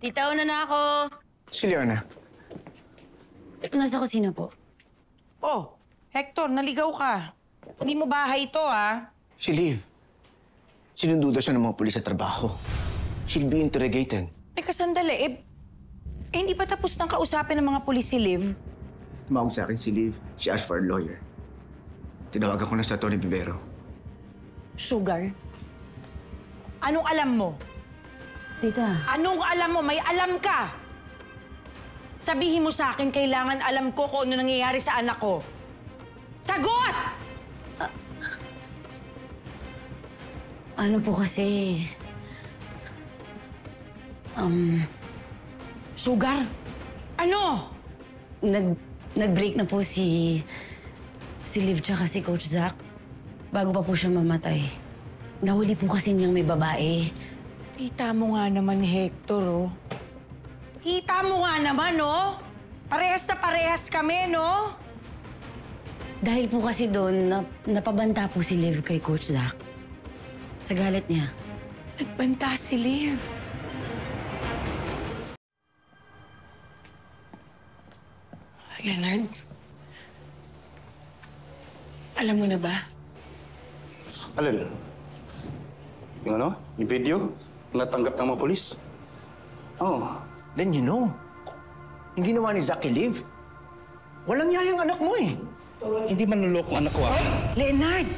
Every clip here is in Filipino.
Tita, una na ako. Si Leona. Nasa kusina po. Oh, Hector, naligaw ka. Hindi mo bahay ito, ha? Si Liv. Sinundo siya ng mga pulis sa trabaho. She'll be interrogated. Teka, sandali. Hindi pa tapos ng kausapin ng mga pulis si Liv? Tumawag sa akin si Liv. She asked for a lawyer. Tinawagan ko na sa Tony Vivero. Sugar? Anong alam mo? Tita. Anong alam mo? May alam ka! Sabihin mo sa akin, kailangan alam ko kung ano nangyayari sa anak ko. Sagot! Ano po kasi... Sugar? Ano? Nag-break na po si Liv tsaka si Coach Zach bago pa po siya mamatay. Nahuli po kasi niyang may babae. Kita mo nga naman, Hector, oh. Kita mo nga naman, oh. Parehas na parehas kami, no? Dahil po kasi doon, napabanta po si Liv kay Coach Zach. Sa galit niya. Nagbanta si Liv. Leonard? Alam mo na ba? Alin? Yung ano? Yung video? Natanggap ng mga polis? Oh, then you know. Yung ginawa ni Zach kay Liv. Walang yayang anak mo eh. Hindi man nuloko anak ko, Leonard!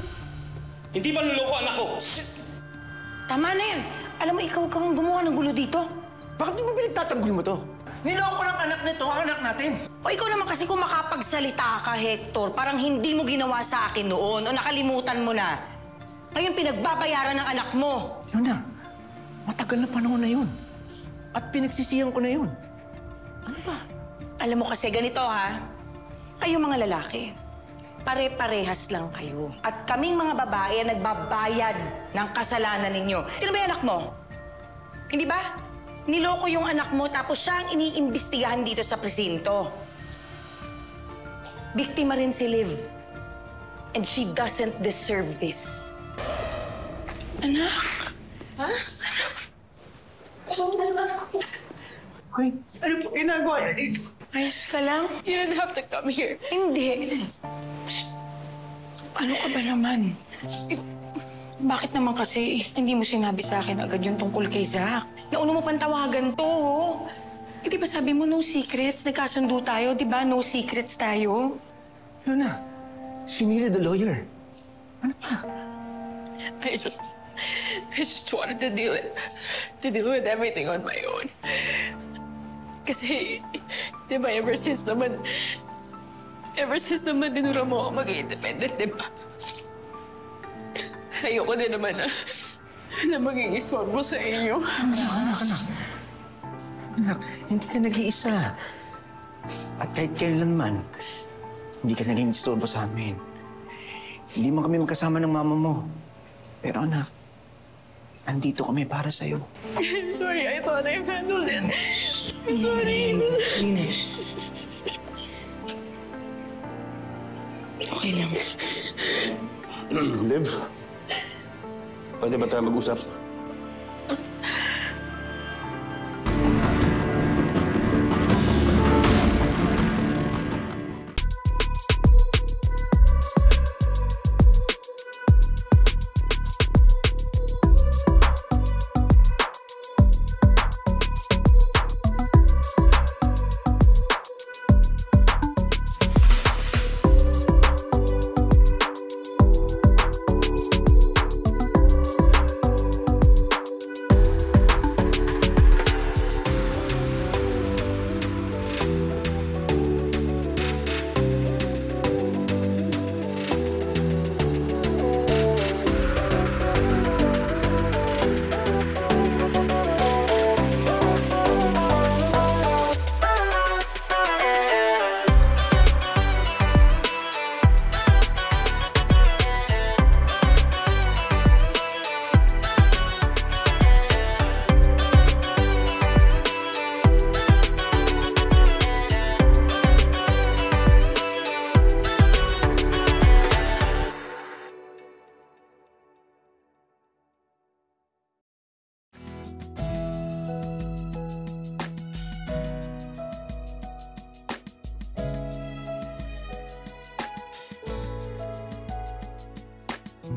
Hindi man nuloko anak ko! Tama na yan! Alam mo, ikaw kang gumawa ng gulo dito. Bakit di mo pinagtatanggol mo to? Niloko ng anak nito, ang anak natin. O ikaw naman kasi kung makapagsalita ka, Hector, parang hindi mo ginawa sa akin noon o nakalimutan mo na. Ngayon pinagbabayaran ng anak mo. Yun na. Matagal na panahon na yun. At pinagsisiyan ko na yun. Ano ba? Alam mo kasi ganito, ha? Kayo mga lalaki, pare-parehas lang kayo. At kaming mga babae ang nagbabayad ng kasalanan ninyo. Sino ba yung anak mo? Hindi ba? Niloko yung anak mo tapos siya ang iniimbestigahan dito sa presinto. Biktima rin si Liv. And she doesn't deserve this. Anak? Ha? Hoy, Ano po ginagawa niya dito? Ayos ka lang? You didn't have to come here. Hindi. Ano ka ba naman? Bakit naman kasi hindi mo sinabi sa akin agad yung tungkol kay Zach? Nauna mo pang tawagan to, oh. Eh, di ba sabi mo no secrets? Nagkasundo tayo, di ba? No secrets tayo. yun na. She needed a lawyer. Ano pa? I just wanted to deal with everything on my own. Kasi, di ba, ever since naman dinura mo ako mag-independent, di ba? Ayoko din naman na maging istorbo sa inyo. Anak, hindi ka nag-iisa. At kahit kailanman, hindi ka naging istorbo sa amin. Hindi mo kami magkasama ng mama mo. Pero anak, andito kami para sa'yo. I'm sorry, I thought I've handled it. I'm sorry. Okay lang. Liv, pwede ba tayo mag-usap?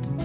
Thank you.